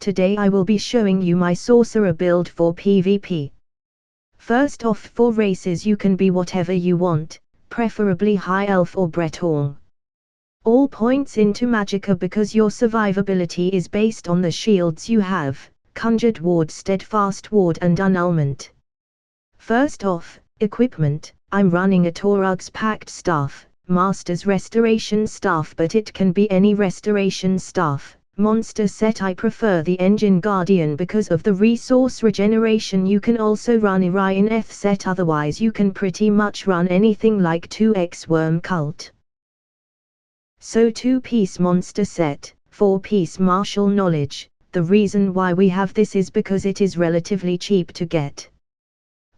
Today I will be showing you my Sorcerer build for PvP. First off, for races you can be whatever you want, preferably High Elf or Breton. All points into Magicka because your survivability is based on the shields you have, Conjured Ward, Steadfast Ward and Annulment. First off, equipment, I'm running a Torug's Pact Staff, Master's Restoration Staff, but it can be any Restoration Staff. Monster set, I prefer the Engine Guardian because of the resource regeneration. You can also run Orion F set, otherwise you can pretty much run anything like 2x Worm Cult. So 2-piece monster set, 4-piece martial knowledge. The reason why we have this is because it is relatively cheap to get.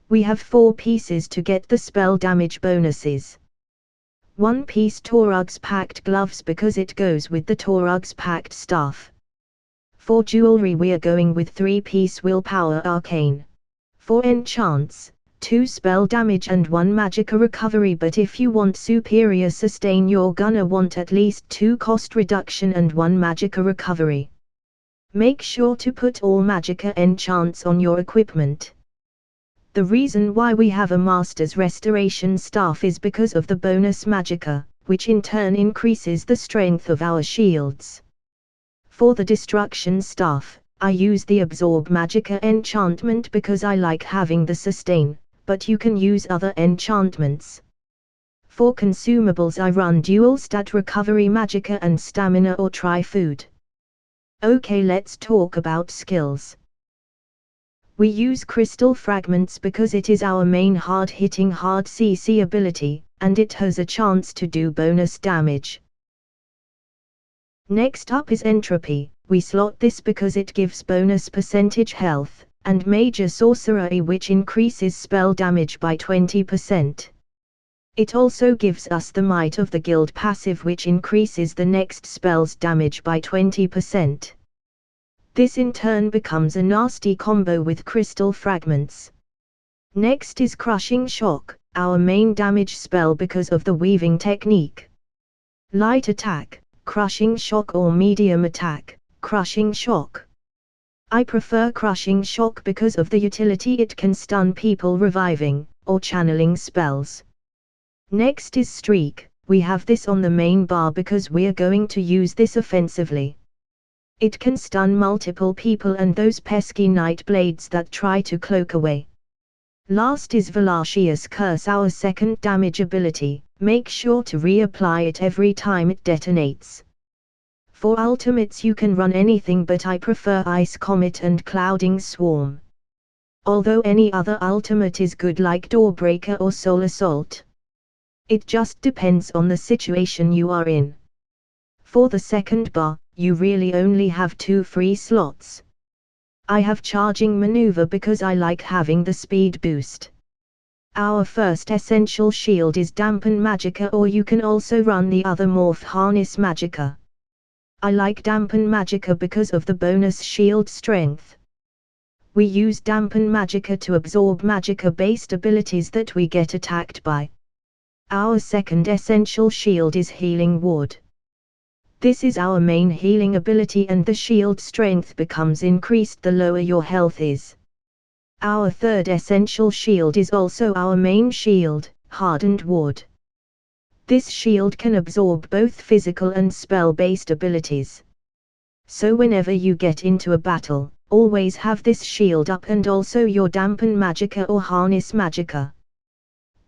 We have 4 pieces to get the spell damage bonuses. 1-piece Torug's Pact gloves because it goes with the Torug's Pact staff. For jewelry we are going with 3-piece willpower arcane. For enchants, 2 spell damage and 1 magicka recovery, but if you want superior sustain you're gonna want at least 2 cost reduction and 1 magicka recovery. Make sure to put all magicka enchants on your equipment. The reason why we have a Master's Restoration Staff is because of the bonus magicka, which in turn increases the strength of our shields. For the Destruction Staff, I use the Absorb magicka enchantment because I like having the sustain, but you can use other enchantments. For consumables I run dual stat recovery magicka and stamina or tri-food. Okay, let's talk about skills. We use Crystal Fragments because it is our main hard-hitting hard CC ability, and it has a chance to do bonus damage. Next up is Entropy. We slot this because it gives bonus percentage health, and Major Sorcerer which increases spell damage by 20%. It also gives us the Might of the Guild passive which increases the next spell's damage by 20%. This in turn becomes a nasty combo with Crystal Fragments. Next is Crushing Shock, our main damage spell because of the weaving technique. Light attack, Crushing Shock, or medium attack, Crushing Shock. I prefer Crushing Shock because of the utility it can stun people reviving, or channeling spells. Next is Streak. We have this on the main bar because we are going to use this offensively. It can stun multiple people and those pesky night blades that try to cloak away. Last is Valachius Curse, our second damage ability. Make sure to reapply it every time it detonates. For ultimates you can run anything, but I prefer Ice Comet and Clouding Swarm. Although any other ultimate is good like Doorbreaker or Soul Assault. It just depends on the situation you are in. For the second bar, you really only have 2 free slots. I have Charging Maneuver because I like having the speed boost. Our first essential shield is Dampen Magicka, or you can also run the other Morph Harness Magicka. I like Dampen Magicka because of the bonus shield strength. We use Dampen Magicka to absorb magicka based abilities that we get attacked by. Our second essential shield is Healing Ward. This is our main healing ability and the shield strength becomes increased the lower your health is. Our third essential shield is also our main shield, Hardened Ward. This shield can absorb both physical and spell-based abilities. So whenever you get into a battle, always have this shield up and also your Dampen Magicka or Harness Magicka.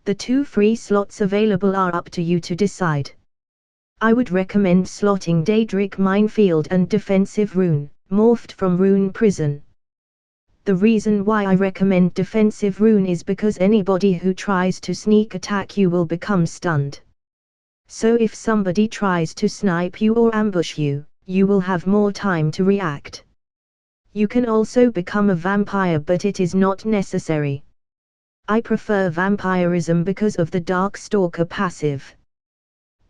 The 2 free slots available are up to you to decide. I would recommend slotting Daedric Minefield and Defensive Rune, morphed from Rune Prison. The reason why I recommend Defensive Rune is because anybody who tries to sneak attack you will become stunned. So if somebody tries to snipe you or ambush you, you will have more time to react. You can also become a vampire, but it is not necessary. I prefer vampirism because of the Darkstalker passive.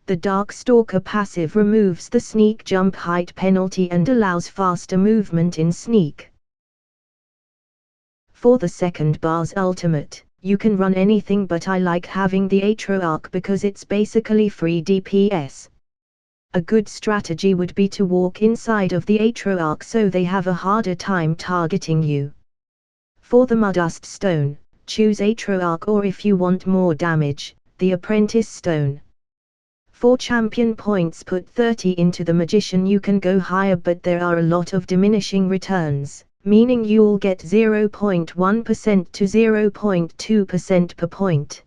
The Darkstalker passive removes the sneak jump height penalty and allows faster movement in sneak. For the second bar's ultimate, you can run anything, but I like having the Atroarch because it's basically free DPS. A good strategy would be to walk inside of the Atroarch so they have a harder time targeting you. For the Mudust Stone, choose Atroarch, or if you want more damage, the Apprentice Stone. For champion points, put 30 into the Magician. You can go higher, but there are a lot of diminishing returns, meaning you'll get 0.1% to 0.2% per point.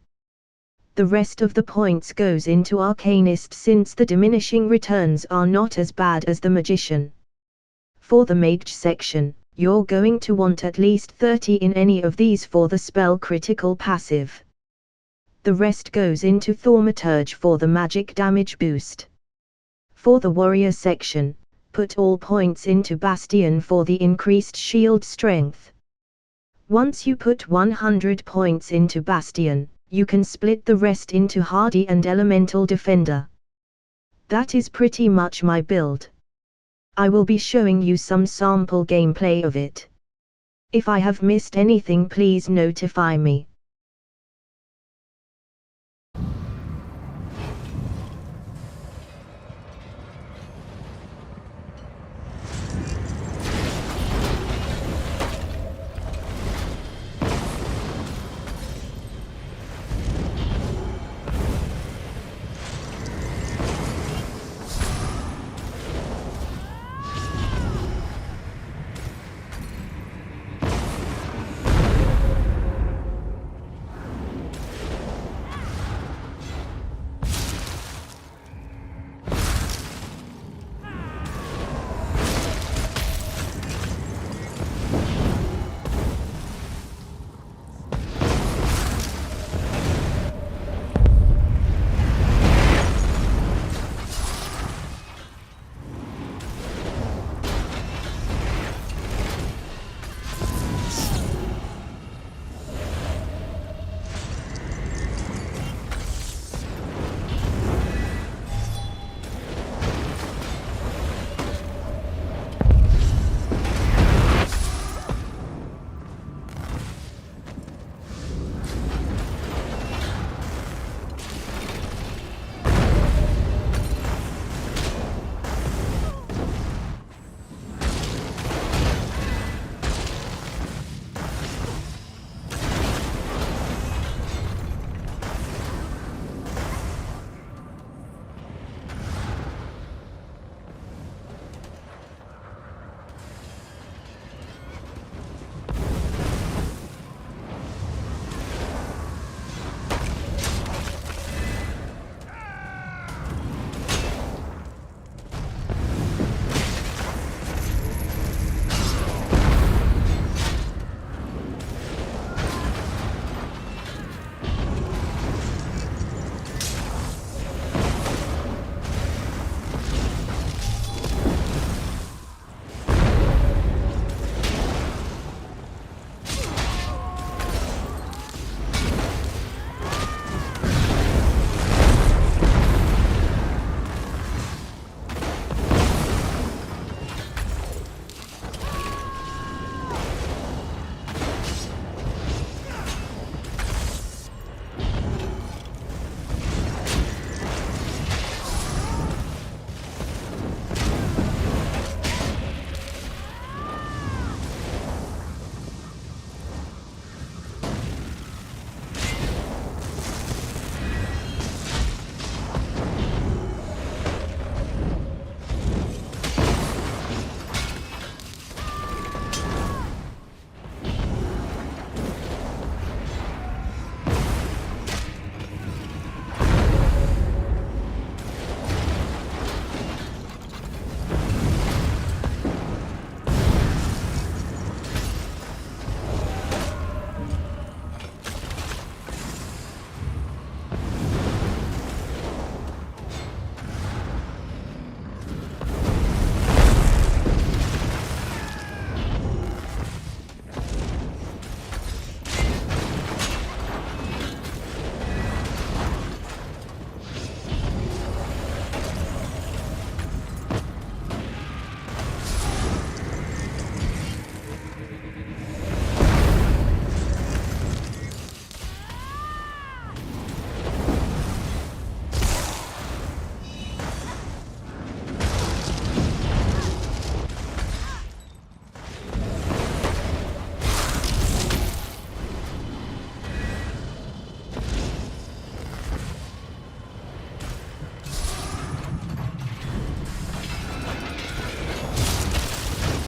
The rest of the points goes into Arcanist, since the diminishing returns are not as bad as the Magician. For the Mage section, you're going to want at least 30 in any of these for the spell critical passive. The rest goes into Thaumaturge for the magic damage boost. For the Warrior section, put all points into Bastion for the increased shield strength. Once you put 100 points into Bastion, you can split the rest into Hardy and Elemental Defender. That is pretty much my build. I will be showing you some sample gameplay of it. If I have missed anything, please notify me.